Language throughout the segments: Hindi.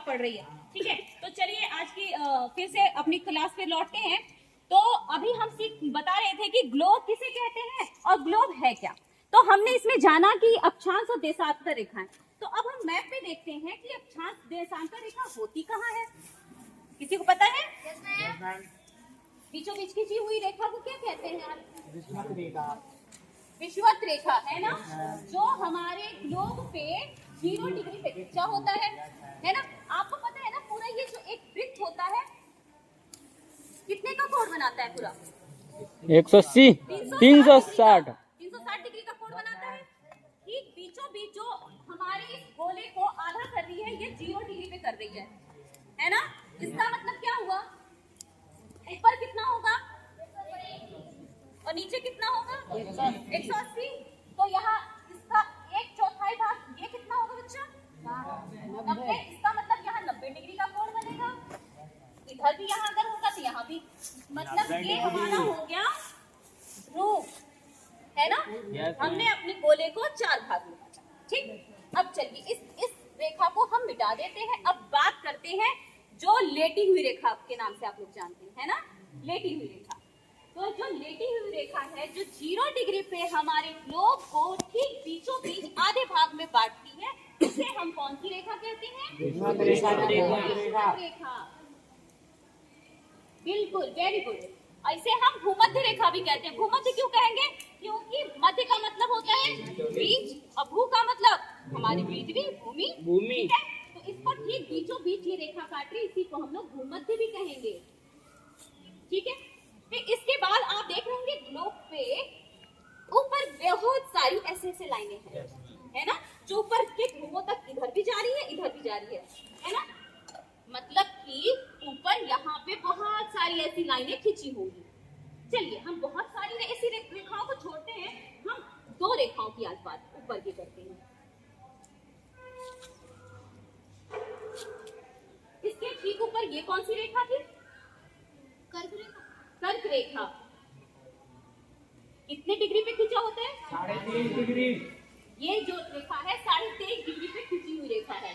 पड़ रही है। ठीक है, तो चलिए आज की फिर से अपनी क्लास पे लौटते हैं। तो अभी हम बता रहे थे कि ग्लोब किसे कहते हैं और ग्लोब है क्या। तो हमने इसमें जाना कि अक्षांश और देशांतर रेखाएं। तो अब हम मैप पे देखते हैं कि अक्षांश देशांतर रेखा होती कहाँ है। किसी को पता है? बीचों बीच खींची हुई रेखा को क्या कहते हैं आप? विषुवत रेखा है ना, जो हमारे ग्लोब पे 0 डिग्री पे खींचा होता है ना। आपको पता है ना, पूरा ये जो एक वृत्त होता है कितने का कोण बनाता है पूरा? 180 360 डिग्री का कोण बनाता है। ठीक बीचों बीच जो हमारे इस गोले को आधा कर रही है, ये 0 डिग्री पे कर रही है ना। इसका मतलब क्या हुआ? ऊपर कितना होगा और नीचे कितना होगा? 180। तो यहाँ इसका 1/4 भाग ये कितना होगा बच्चा? 90। इसका मतलब यहाँ 90 डिग्री का कोण बनेगा। इधर भी यहाँ अगर होगा तो यहाँ भी, मतलब ये हमारा हो गया रूप, है ना। हमने अपने गोले को 4 भाग में बांटा। ठीक, अब चलिए इस रेखा को हम मिटा देते हैं। अब बात करते हैं जो लेटी हुई रेखा के नाम से आप लोग जानते हैं, है ना, लेटी हुई रेखा। तो जो लेटी हुई रेखा है, जो 0 डिग्री पे हमारे ग्लोब को ठीक बीचों बीच आधे भाग में बांटती है, इसे हम कौन सी रेखा कहते हैं? रेखा। बिल्कुल, वेरी गुड। ऐसे हम भूमध्य रेखा भी कहते हैं। भूमध्य क्यों कहेंगे? क्योंकि मध्य का मतलब होता है बीच और भू का मतलब हमारी पृथ्वी, भूमि। ठीक है, तो इसको ठीक बीचों बीच ये रेखा काट रही, इसी को हम लोग भूमध्य भी कहेंगे। ठीक है, फिर इसके बाद आप देख रहे होंगे ग्लोब पे ऊपर बहुत सारी ऐसे लाइनें हैं, है ना, जो ऊपर के ध्रुवों तक इधर भी जा रही है, इधर भी जा रही है ना। मतलब कि ऊपर यहाँ पे बहुत सारी ऐसी लाइनें खींची होंगी। चलिए हम बहुत सारी ऐसी रेखाओं को छोड़ते हैं, हम 2 रेखाओं की आज बात ऊपर की करते हैं। इसके ठीक ऊपर ये कौन सी रेखा थी? कर्क रेखा। कितने डिग्री पे खींचा होता है? 23.5 डिग्री। ये जो रेखा है 23.5 डिग्री पे खींची हुई रेखा है।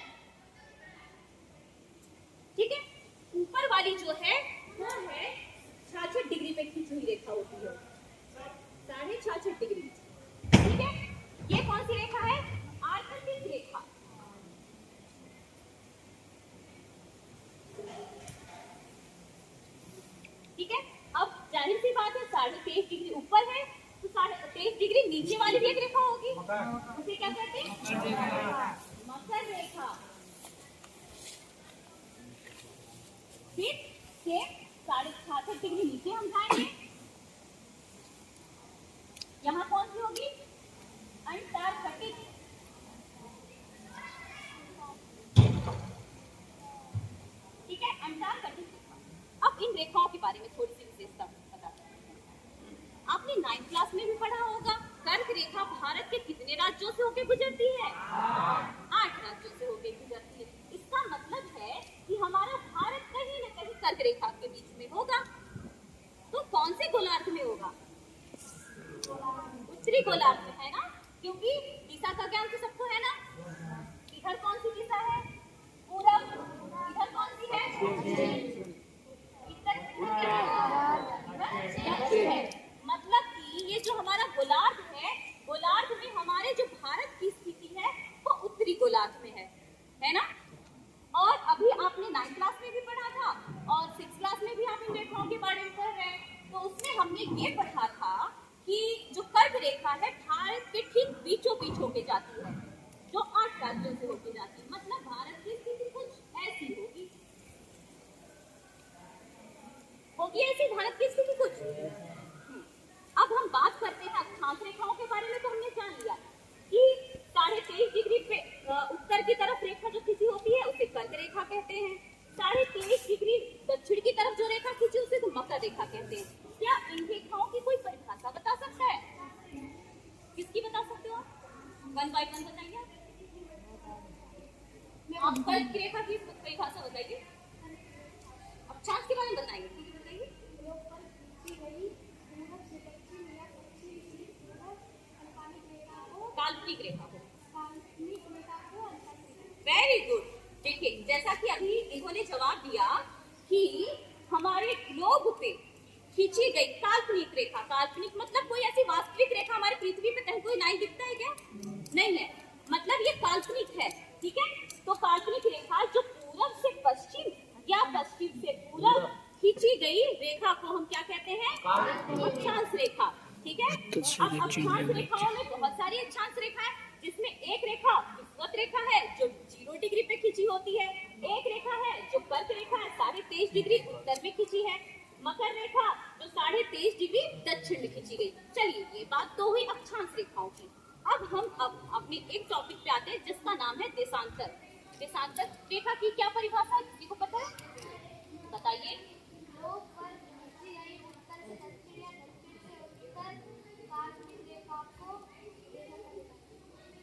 ठीक है, ऊपर वाली जो है वो है 66 डिग्री पे खींची हुई रेखा होती है, 66.5 डिग्री। ठीक है, ये कौन सी रेखा है? आर्कटिक रेखा। ठीक है, अब जाहिर सी बात है 23.5 डिग्री ऊपर है, तो 23.5 डिग्री नीचे वाली भी एक रेखा होगी, उसे क्या कहते हैं? मकर रेखा। फिर से 66.5 डिग्री नीचे हम जाएंगे, यहाँ कौन सी होगी? अंटार्कटिक। ठीक है, अंटार्कटिक। अब इन रेखाओं के बारे में थोड़ी सी विशेषता बताते हैं। आपने 9th क्लास में भी पढ़ा होगा, कर्क रेखा भारत के कितने राज्यों से होकर गुजरती है? 8 राज्यों से होकर गुजरती है। इसका मतलब है कि हमारा भारत कहीं न कहीं कर्क रेखा के बीच में होगा। तो कौन से गोलार्ध में होगा? उत्तरी गोलार्ध में, है ना, क्योंकि दिशा का ज्ञान तो सबको है ना। इधर कौन सी दिशा है? पूरब। इधर कौन सी है? मतलब कि ये जो हमारा गोलार्ध है, गोलार्ध में हमारे जो भारत की स्थिति है वो उत्तरी गोलार्ध में है ना। और अभी आपने 9th क्लास में भी पढ़ा था और 6th क्लास में भी आप इन रेखाओं के बारे में पढ़ रहे हैं। तो उसमें हमने ये पढ़ा था कि जो कर्क रेखा है भारत के ठीक बीचों बीच होके जाती है, जो 8 राज्यों से होके जाती है। मतलब भारत की स्थिति कुछ ऐसी होगी ऐसी भारत की स्थिति कुछ। अब हम बात करते हैं अक्षांश रेखाओं के बारे में। तो हमने जान लिया कि 23.5 डिग्री पे उत्तर की तरफ रेखा जो खींची होती है उसे कर्क रेखा कहते हैं। 23.5 डिग्री दक्षिण की तरफ जो रेखा खींची उसे तो मकर रेखा कहते हैं। क्या इन रेखाओं की कोई परिभाषा बता सकता है? किसकी बता सकते हो आप? 1 by 1 बताइए। आप कर्क रेखा की परिभाषा बताइए, अक्षांश के बारे में बताइए। काल्पनिक रेखा हो। Very good. देखिए जैसा जैसा कि अभी इन्होंने जवाब दिया कि हमारे ग्लोब पे खींची गई काल्पनिक रेखा, काल्पनिक मतलब कोई ऐसी वास्तविक रेखा हमारी पृथ्वी पे कहीं कोई नहीं दिखता है क्या? नहीं है, मतलब ये काल्पनिक है, ठीक है। तो काल्पनिक रेखा जो पूरब से पश्चिम या पश्चिम से पूरब खींची गई रेखा को हम क्या कहते हैं? अक्षांश रेखा, ठीक है। अब अक्षांश रेखाओं में बहुत सारी अक्षांश रेखा है, जिसमें एक रेखा विषुवत रेखा है जो 0 डिग्री पे खींची होती है, एक रेखा है जो कर्क रेखा है 23.5 डिग्री उत्तर में खींची है, मकर रेखा जो 23.5 डिग्री दक्षिण में खींची गई। चलिए ये बात तो हुई अक्षांश रेखाओं की। अब हम अपने एक टॉपिक पे आते हैं जिसका नाम है देशांतर। देशांतर रेखा की क्या परिभाषा है, किसी को पता है? बताइए।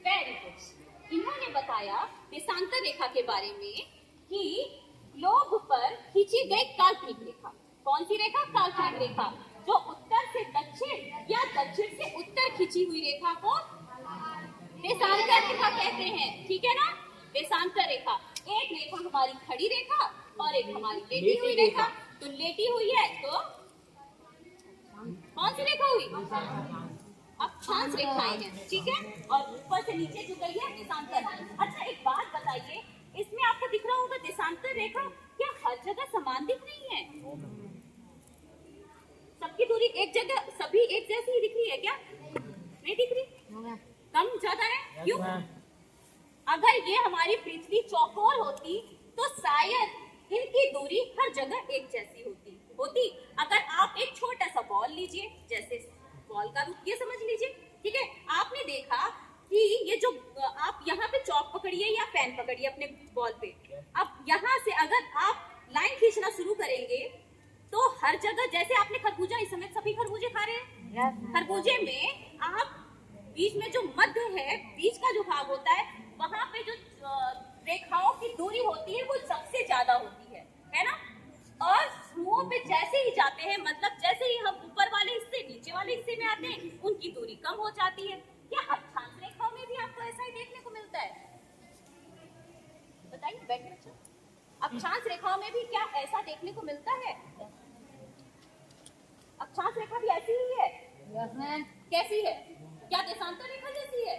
Very good. इन्होंने बताया देशांतर रेखा के बारे में कि ग्लोब पर खींची गई काल्पनिक रेखा। कौन सी रेखा? काल्पनिक रेखा, जो उत्तर से दक्षिण या दक्षिण से उत्तर खींची हुई रेखा को देशांतर रेखा कहते हैं, ठीक है ना। देशांतर रेखा, एक रेखा हमारी खड़ी रेखा और एक हमारी लेटी हुई रेखा। तो लेटी हुई है तो कौन सी रेखा हुई? अक्षांश रेखाएं हैं, ठीक है। और ऊपर से नीचे जो गई है देशांतर। अच्छा एक बात बताइए, इसमें आपको दिख रहा होगा देशांतर रेखा क्या हर जगह समान दिख रही है? सबकी दूरी एक जगह सभी एक जैसी ही दिख रही है क्या? नहीं दिख रही, कम ज्यादा है, क्यों? अगर ये हमारी पृथ्वी चौकोर होती तो शायद इनकी दूरी हर जगह एक जैसी होती। अगर आप एक छोटा सा बॉल लीजिए, जैसे बॉल का रूप ये समझ लीजिए, ठीक है। आपने देखा कि ये जो आप यहाँ पे चौक पकड़िए या पेन पकड़िए अपने बॉल पे, अब यहाँ से अगर आप लाइन खींचना शुरू करेंगे तो हर जगह, जैसे आपने खरबूजा, इस समय सभी खरबूजे खा रहे हैं, खरबूजे में आप बीच में जो मध्य है, बीच का जो भाग होता है, वहां पे जो रेखाओं की दूरी होती है वो सबसे ज्यादा होती है ना। और ध्रुवों पे जैसे ही जाते हैं, मतलब जैसे ही हम ऊपर वाले हिस्से नीचे वाले हिस्से में आते हैं, उनकी दूरी कम हो जाती है। क्या अक्षांश रेखाओं में भी आपको ऐसा ही देखने को मिलता है? बताइए, बैठे बच्चों। अक्षांश रेखाओं में भी क्या ऐसा देखने को मिलता है? अक्षांश रेखा भी ऐसी ही है? कैसी है? क्या देशांतर रेखा जैसी है?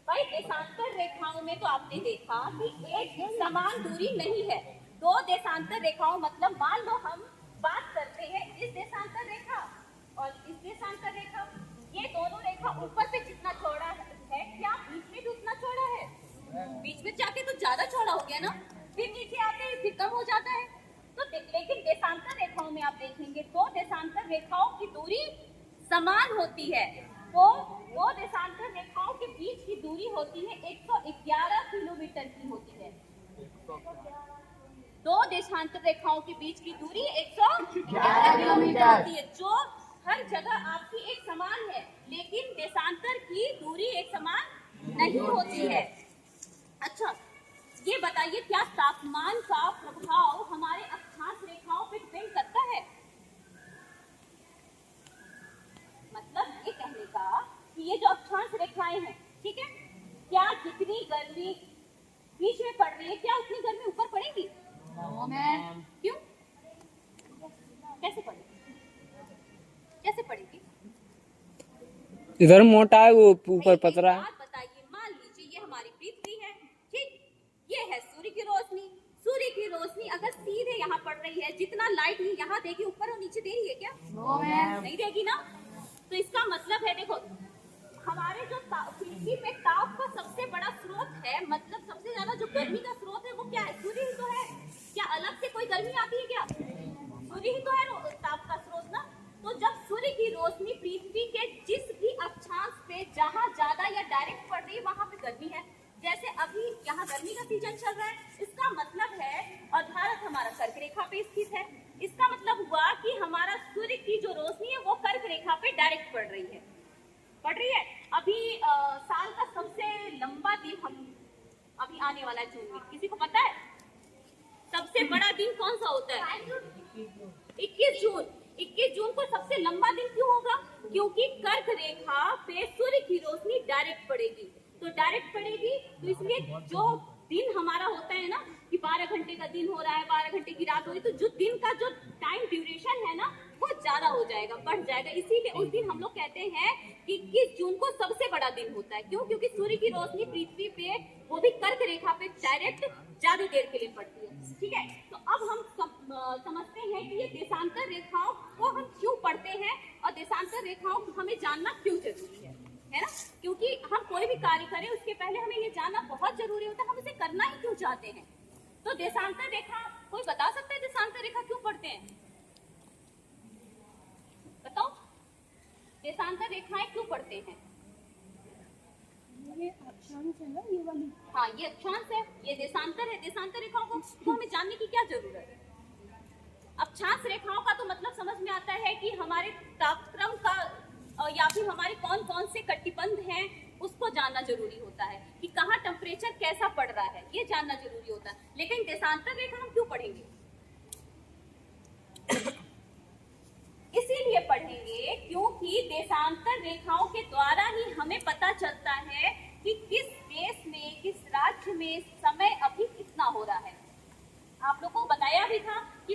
भाई देशांतर रेखाओं में तो आपने देखा कि एक समान दूरी नहीं है। दो देशांतर रेखाओं, मतलब मान लो हम बात करते हैं इस देशांतर रेखा और इस देशांतर रेखा, ये दोनों रेखा ऊपर से जितना चौड़ा है, क्या बीच में भी उतना चौड़ा है? बीच में जाके तो ज्यादा चौड़ा हो गया ना, फिर नीचे आते हैं फिर कम हो जाता है। तो लेकिन देशांतर रेखाओं में आप देखेंगे तो देशांतर रेखाओं की दूरी समान होती है। तो दो देशांतर रेखाओं के बीच की दूरी होती है 111 किलोमीटर की होती है। दो देशांतर रेखाओं के बीच की दूरी 111 किलोमीटर होती है, जो हर जगह आपकी एक समान है, लेकिन देशांतर की दूरी एक समान नहीं होती है। अच्छा ये बताइए, क्या तापमान का प्रभाव हमारे अक्षांश रेखाओं पे डिपेंड करता है? मतलब ये कहने का कि ये जो अक्षांश रेखाएं हैं, ठीक है, क्या जितनी गर्मी बीच में पड़ रही है, क्या उतनी गर्मी ऊपर पड़ेगी? क्यों? कैसे पड़ेगी? कैसे पड़ेगी? इधर मोटा है, वो ऊपर पतला है। बताइए, मान लीजिए ये हमारी पृथ्वी है, ठीक, ये है सूर्य की रोशनी। सूर्य की रोशनी अगर सीधे यहाँ पड़ रही है, जितना लाइट ही यहाँ देगी ऊपर और नीचे दे रही है क्या? नहीं देगी ना। तो इसका मतलब है, देखो हमारे जो पृथ्वी पे ताप का सबसे बड़ा स्रोत है, मतलब सबसे ज्यादा जो गर्मी का स्रोत है वो क्या है? सूर्य ही तो है। क्या अलग से कोई गर्मी आती है क्या? सूर्य ही तो है ताप का स्रोत ना। तो जब सूर्य की रोशनी पृथ्वी के जिस भी अक्षांश पे जहाँ ज्यादा या डायरेक्ट पड़ रही है वहां पे गर्मी है। जैसे अभी यहाँ गर्मी का सीजन चल रहा है, इसका मतलब है, और भारत हमारा कर्क रेखा पे स्थित है, इसका मतलब हुआ कि हमारा सूर्य की जो रोशनी है वो कर्क रेखा पे डायरेक्ट पड़ रही है। अभी साल का सबसे लंबा दिन हम अभी आने वाला है जून में, किसी को पता है सबसे बड़ा दिन कौन सा होता है? 21 जून। 21 जून को सबसे लंबा दिन क्यों होगा? क्योंकि कर्क रेखा पे सूर्य की रोशनी डायरेक्ट पड़ेगी, तो डायरेक्ट पड़ेगी, तो इसलिए जो दिन हमारा होता है ना कि 12 घंटे का दिन हो रहा है, 12 घंटे की रात हो रही है, तो जो दिन का जो टाइम ड्यूरेशन है ना वो ज्यादा हो जाएगा, बढ़ जाएगा। इसीलिए उस दिन हम लोग कहते हैं कि 21 जून को सबसे बड़ा दिन होता है। क्यों? क्योंकि सूर्य की रोशनी पृथ्वी पे, वो भी कर्क रेखा पे डायरेक्ट ज्यादा देर के लिए पड़ती है। ठीक है, तो अब हम समझते हैं कि ये देशांतर रेखाओं को हम क्यों पढ़ते हैं और देशांतर रेखाओं को हमें जानना क्यों जरूरी है ना? क्योंकि हम कोई भी कार्य करें उसके पहले हमें ये जानना बहुत जरूरी होता है हम उसे करना ही क्यों चाहते हैं। तो देशांतर रेखा, कोई बता सकता है देशांतर रेखा क्यों पढ़ते हैं? बताओ, देशांतर रेखाएं क्यों पढ़ते हैं? ये अक्षांश है ना, ये वाली। हाँ, ये अक्षांश है, ये देशांतर है। देशांतर रेखाओं को तो हमें जानने की क्या जरूरत है? अक्षांश रेखाओं का तो मतलब समझ में आता है कि हमारे तापक्रम का या फिर हमारे कौन कौन से कटिबंध हैं उसको जानना जरूरी होता है कि कहाँ टेम्परेचर कैसा पड़ रहा है, ये जानना जरूरी होता है। लेकिन देशांतर रेखा हम क्यों पढ़ेंगे? इसीलिए पढ़ेंगे क्योंकि देशांतर रेखाओं के द्वारा ही हमें पता चलता है कि किस देश में, किस राज्य में समय अभी कितना हो रहा है। आप लोगों को बताया भी था कि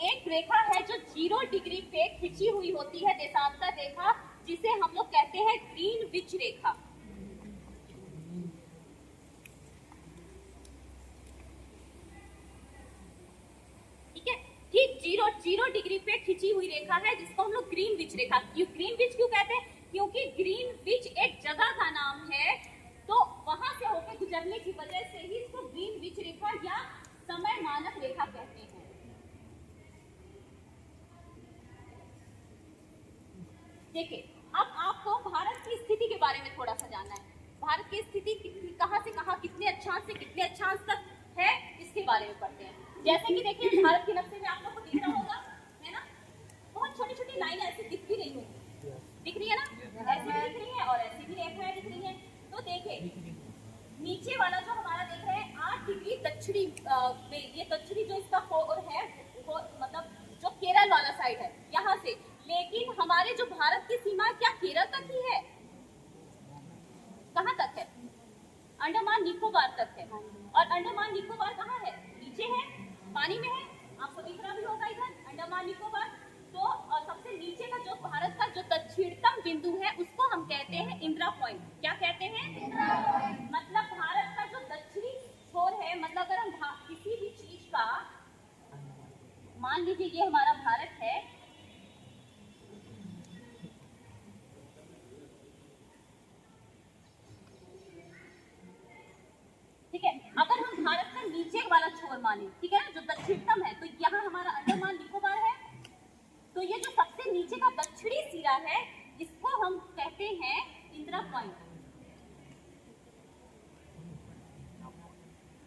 एक रेखा है जो 0 डिग्री पे खिंची हुई होती है, देशांतर रेखा, जिसे हम लोग कहते हैं ग्रीनविच रेखा। ठीक है, ठीक 0 डिग्री पे खिंची हुई रेखा है जिसको हम लोग ग्रीनविच रेखा, ग्रीनविच क्यों कहते हैं? क्योंकि ग्रीनविच एक जगह का नाम है, तो वहां से होकर गुजरने की वजह से ही इसको ग्रीनविच रेखा या समय मानक रेखा कहते हैं। देखिए, अब आपको भारत की स्थिति के बारे में थोड़ा सा जानना है। भारत की स्थिति कहाँ से कहाँ, कितने अक्षांश से कितने अक्षांश तक है, इसके बारे में पढ़ते हैं। जैसे कि देखिए, भारत के नक्शे में आप लोग को दिख रहा होगा, है ना? बहुत छोटी छोटी लाइनें ऐसे दिख भी रही होंगी, दिख रही है ना? ऐसी भी दिख रही है और ऐसी भी रेखाएं दिख रही है। तो देखिए, नीचे वाला जो हमारा देख रहे हैं 8 डिग्री दक्षिणी में, ये दक्षिणी जो इसका कोर है, मतलब जो केरल वाला साइड है यहाँ से। लेकिन हमारे जो भारत की सीमा क्या केरल तक ही है? कहाँ तक है? अंडमान निकोबार तक है। और अंडमान निकोबार कहाँ है? नीचे है, पानी में है, आपको दिख रहा भी होगा इधर अंडमान निकोबार। तो सबसे नीचे का जो भारत का जो दक्षिणतम बिंदु है उसको हम कहते हैं इंदिरा पॉइंट। क्या कहते हैं? मतलब भारत का जो दक्षिणी छोर है, मतलब अगर हम किसी भी चीज का, मान लीजिए ये हमारा भारत है, ठीक है, अगर हम भारत का नीचे वाला छोर माने, ठीक है ना, जो दक्षिणतम है, तो यहाँ हमारा अंडमान निकोबार है। तो ये जो सबसे नीचे का दक्षिणी सिरा है इसको हम कहते हैं इंदिरा पॉइंट।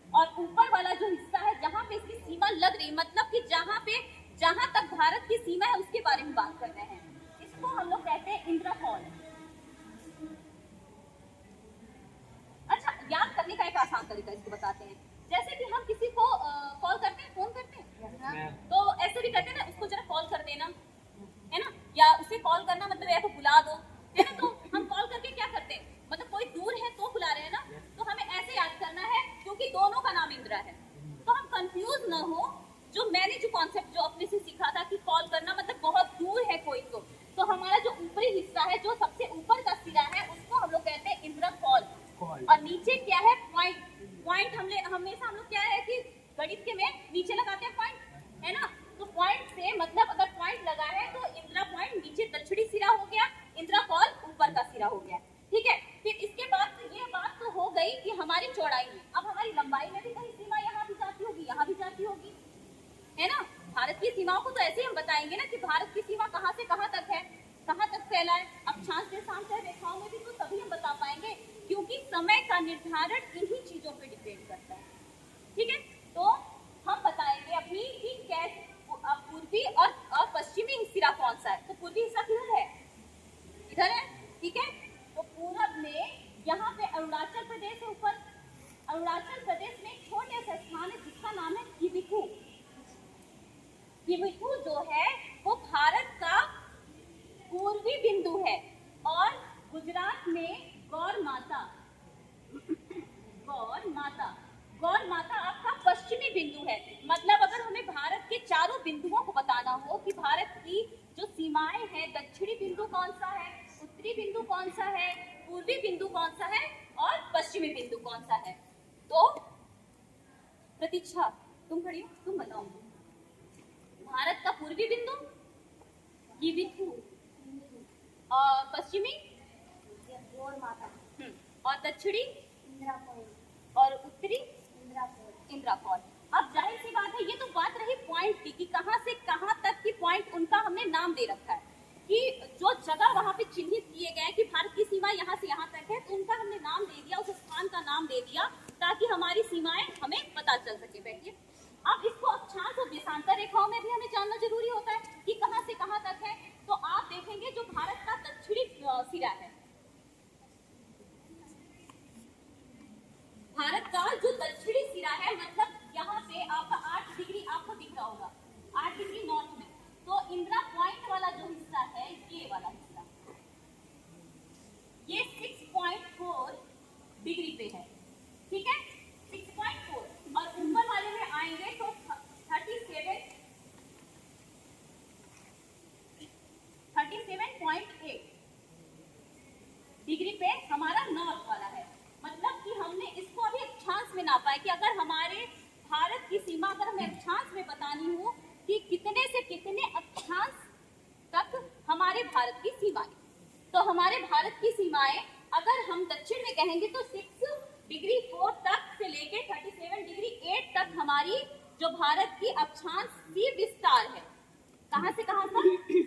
और ऊपर वाला जो हिस्सा है जहां पे इसकी सीमा लग रही, मतलब कि जहां तक भारत की सीमा है उसके बारे में बात कर रहे हैं, इसको हम लोग कहते हैं इंदिरा पॉइंट। अच्छा, याद करने का एक आसान तरीका इसको बताते हैं। जैसे कि हम किसी को कॉल करते हैं, फोन करते हैं, तो ऐसे भी करते हैं ना, उसको जरा कॉल कर देना, है ना, या उसे कॉल करना मतलब या तो बुला दो, है ना। तो हम कॉल करके क्या करते हैं, मतलब कोई दूर है तो बुला रहे हैं ना, तो हमें ऐसे याद करना है क्योंकि दोनों का नाम इंदिरा है, तो हम कंफ्यूज ना हो। जो मैंने जो कॉन्सेप्ट जो अपने से सीखा था कि कॉल करना मतलब बहुत दूर है कोई को, तो हमारा जो ऊपरी हिस्सा है, जो सबसे ऊपर का सिरा है, उसको हम लोग कहते हैं इंदिरा कॉल। और नीचे क्या है? पॉइंट। पॉइंट हमेशा हम लोग क्या है कि गणित में नीचे लगाते हैं पॉइंट, है ना। तो पॉइंट से मतलब अगर पॉइंट लगा है तो इंदिरा पॉइंट नीचे दक्षिणी सिरा हो गया, इंदिरा कॉल ऊपर का सिरा हो गया। ठीक है, फिर इसके बाद तो ये बात तो हो गई कि हमारी चौड़ाई में, अब हमारी लंबाई में भी कहीं सीमा यहाँ भी जाती होगी, यहाँ भी जाती होगी, है ना। भारत की सीमाओं को तो ऐसे ही हम बताएंगे ना कि भारत की सीमा कहाँ से कहाँ तक है, कहाँ तक फैला है। अक्षांश देशांतर रेखाओं में भी तो तभी हम बता पाएंगे क्योंकि समय का निर्धारण इन्हीं चीजों पे डिपेंड करता है। ठीक है, तो हम बताएंगे अभी कि कैसे पूर्वी और पश्चिमी सिरा कौन सा है। तो पूर्वी हिस्सा किधर है? इधर है, ठीक है। तो पूरब में यहाँ पे अरुणाचल प्रदेश है ऊपर। अरुणाचल प्रदेश में एक छोटे से स्थान है जिसका नाम है किबिथु। किबिथु जो है वो भारत का पूर्वी बिंदु है। और गुजरात में गौर माता गौर माता आपका पश्चिमी बिंदु है। मतलब अगर हमें भारत के चारों बिंदुओं को बताना हो कि भारत की जो सीमाएं हैं, दक्षिणी बिंदु कौन सा है, उत्तरी बिंदु कौन सा है, पूर्वी बिंदु कौन सा है और पश्चिमी बिंदु कौन सा है, तो प्रतीक्षा तुम खड़ी हो, तुम बताओ। भारत का पूर्वी बिंदु ये बिंदु और पश्चिमी और माता और दक्षिणी इंदिरा पॉइंट और उत्तरी इंदिरा पॉइंट इंदिरा फॉल। अब जाहिर सी बात है, ये तो बात रही पॉइंट की कि कहां से कहां तक की पॉइंट उनका हमने नाम दे रखा है कि जो जगह वहां पे चिन्हित किए गए कि भारत की सीमा यहाँ से यहाँ तक है, तो उनका हमने नाम दे दिया, उस स्थान का नाम दे दिया ताकि हमारी सीमाएं हमें पता चल सके। बैठिए। अब इसको अक्षांश और देशांतर रेखाओं में भी हमें जानना जरूरी होता है कि कहां से कहां तक है। तो आप देखेंगे जो भारत का दक्षिणी सिरा है, भारत का जो दक्षिणी सिरा है, मतलब यहाँ से आपका 8 डिग्री आपको दिख रहा होगा, 8 डिग्री नॉर्थ में। तो इंदिरा पॉइंट वाला जो हिस्सा है, ये वाला हिस्सा, ये 6.4 डिग्री पे है, ठीक है, 6.4। और ऊपर वाले में आएंगे तो 37.8 डिग्री पे हमारा नॉर्थ वाला है। मतलब कि हमने इसको अभी अक्षांश में नापा है कि अगर हमारे भारत की सीमा अगर हमें अक्षांश में बतानी हो कि कितने से कितने अक्षांश तक हमारे भारत की सीमाएं, तो हमारे भारत की सीमाएं अगर हम दक्षिण में कहेंगे तो 6 डिग्री 4 तक से लेके 37 डिग्री 8 तक हमारी जो भारत की अक्षांशीय विस्तार है। कहां से कहां तक? 6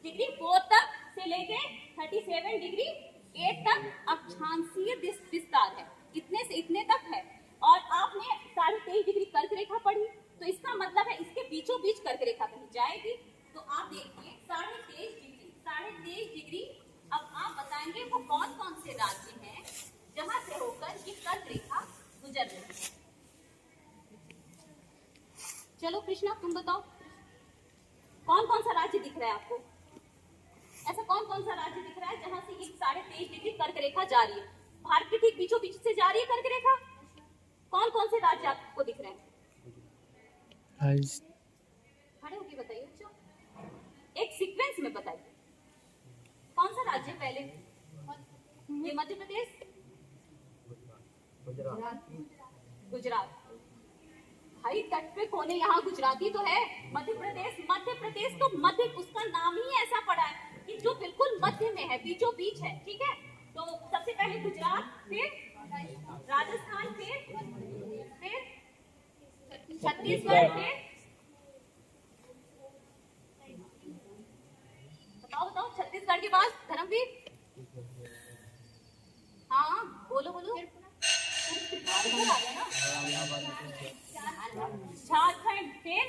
डिग्री 4 तक से लेके 37 डिग्री 8 तक अक्षांशीय विस्तार है, इतने से इतने तक है। और आपने 23.5 डिग्री कर्क रेखा पढ़ी, तो इसका मतलब है इसके बीचों बीच कर्क रेखा कहीं जाएगी। तो आप देखिए 23.5 डिग्री। अब आप बताएंगे वो कौन कौन से राज्य हैं जहां से होकर ये कर्क रेखा गुजर रही है। चलो कृष्णा तुम बताओ, कौन कौन सा राज्य दिख रहा है आपको? ऐसा कौन कौन सा राज्य दिख रहा है जहां से ये 23.5 डिग्री कर्क रेखा जा रही है? भारत के ठीक बीचों बीच से जा रही है कर्क रेखा। कौन कौन से राज्य आपको दिख रहे हैं? खड़े होके बताइए बच्चों, एक सीक्वेंस में बताइए कौन सा राज्य पहले? ये मध्य प्रदेश, गुजरात। भाई तट पे कोने यहाँ गुजराती तो है। मध्य प्रदेश तो मध्य, उसका नाम ही ऐसा पड़ा है कि जो बिल्कुल मध्य में है, बीचों बीच है, ठीक है। तो सबसे पहले गुजरात, फिर राजस्थान, फिर छत्तीसगढ़, फिर बताओ छत्तीसगढ़ के बाद धर्मवीर, हाँ बोलो झारखंड, फिर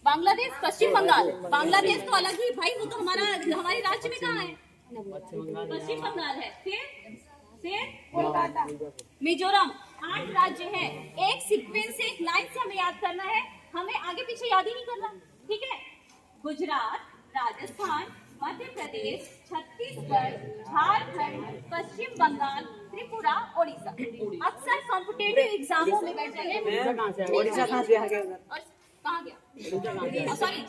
बांग्लादेश, पश्चिम बंगाल। बांग्लादेश तो अलग ही भाई, वो तो हमारे राज्य में कहाँ है? पश्चिम बंगाल है। फिर कोलकाता, मिजोरम। 8 राज्य हैं। एक सीक्वेंस से, एक लाइन से हमें याद करना है, हमें आगे पीछे याद ही नहीं करना, ठीक है। गुजरात, राजस्थान, मध्य प्रदेश, छत्तीसगढ़, झारखंड, पश्चिम बंगाल, त्रिपुरा, ओडिशा। अक्सर कॉम्पिटेटिव एग्जामों में बैठ जाइए। ओडिशा कहाँ से आ गया? और कहाँ गया? सॉरी,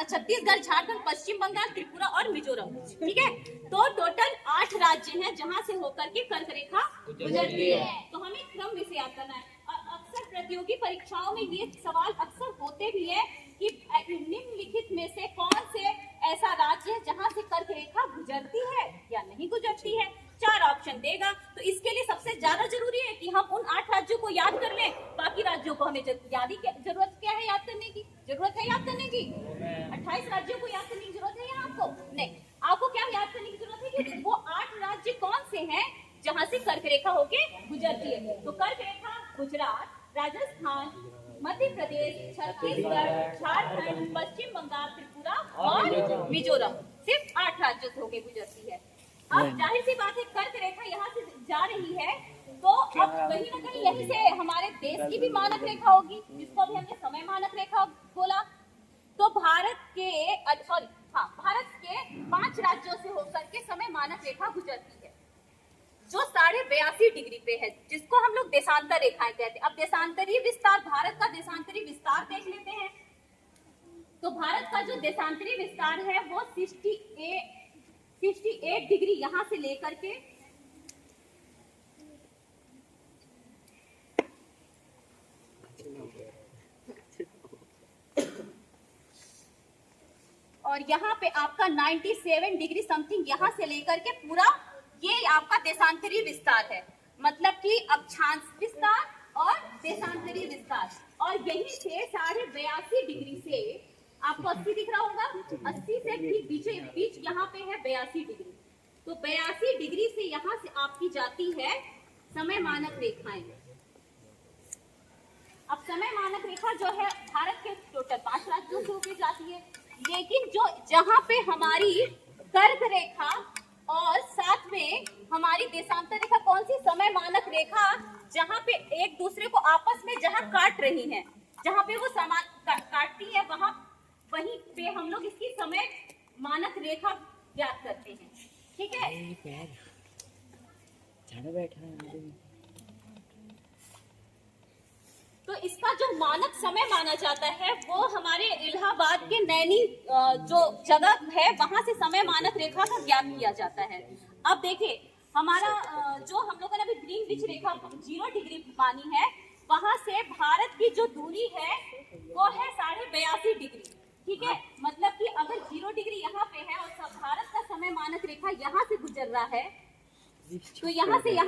छत्तीसगढ़, झारखंड, पश्चिम बंगाल, त्रिपुरा और मिजोरम, ठीक है। तो टोटल 8 राज्य हैं जहां से होकर के कर्क रेखा गुजरती है। तो हमें क्रम में से याद करना है। और अक्सर प्रतियोगी परीक्षाओं में ये सवाल अक्सर होते भी है कि निम्नलिखित में से कौन से ऐसा राज्य है जहां से कर्क रेखा गुजरती है या नहीं गुजरती है। 4 ऑप्शन देगा। तो इसके लिए सबसे ज्यादा जरूरी है कि हम उन 8 राज्यों को याद कर लें। बाकी राज्यों को हमें जरूरत क्या है याद करने की? जरूरत है याद करने की? 28 राज्यों को याद करने की जरूरत है या आपको? नहीं, आपको क्या याद करने की जरूरत है कि वो 8 राज्य कौन से हैं जहां से कर्क रेखा होके गुजरती है। तो कर्क रेखा गुजरात, राजस्थान, मध्य प्रदेश, छत्तीसगढ़, झारखंड, पश्चिम बंगाल, त्रिपुरा और मिजोरम, सिर्फ 8 राज्यों से होके गुजरती है। अब जाहिर सी बात है, कर्क रेखा यहाँ से जा रही है तो अब कहीं ना कहीं यहीं से हमारे देश की भी मानक रेखा होगी, जिसको भी हमने समय मानक रेखा बोला। तो भारत के 5 राज्यों से होकर के समय मानक रेखा गुजरती है, जो 82.5 डिग्री पे है, जिसको हम लोग देशांतर रेखाएं कहते हैं। अब देशांतरीय विस्तार, भारत का देशांतरीय विस्तार देख लेते हैं। तो भारत का जो देशांतरीय विस्तार है वो 68 डिग्री यहां से लेकर के और यहाँ पे आपका 97 डिग्री समथिंग यहाँ से लेकर के पूरा ये आपका देशांतरीय विस्तार है। मतलब कि अक्षांश विस्तार और देशांतरीय विस्तार। और यहीं से 82.5 डिग्री से आपको 80 दिख रहा होगा, 80 से ठीक बीच यहाँ पे है 82 डिग्री। तो 82 डिग्री से यहाँ से आपकी जाती है समय मानक रेखाएं। अब समय मानक रेखा जो है भारत के टोटल 5 राज्यों से होकर जाती है, लेकिन जो जहां पे हमारी कर्क रेखा और साथ में हमारी देशांतर रेखा, कौन सी समय मानक रेखा, जहां पे एक दूसरे को आपस में जहां काट रही हैं, जहां पे वो समान काटती है वहीं पे हम लोग इसकी समय मानक रेखा ज्ञात करते हैं। ठीक है, तो इसका जो मानक समय माना जाता है वो हमारे इलाहाबाद के नैनी जो जगह है वहां से समय मानक रेखा का ज्ञात किया जाता है। अब देखिए हमारा जो हम लोगों ने अभी ग्रीनविच रेखा 0 डिग्री मानी है, वहां से भारत की जो दूरी है वो है 82.5 डिग्री। ठीक है, मतलब कि अगर 0 डिग्री यहाँ पे है और भारत का समय मानक रेखा यहाँ से गुजर रहा है, तो यहाँ से यहाँ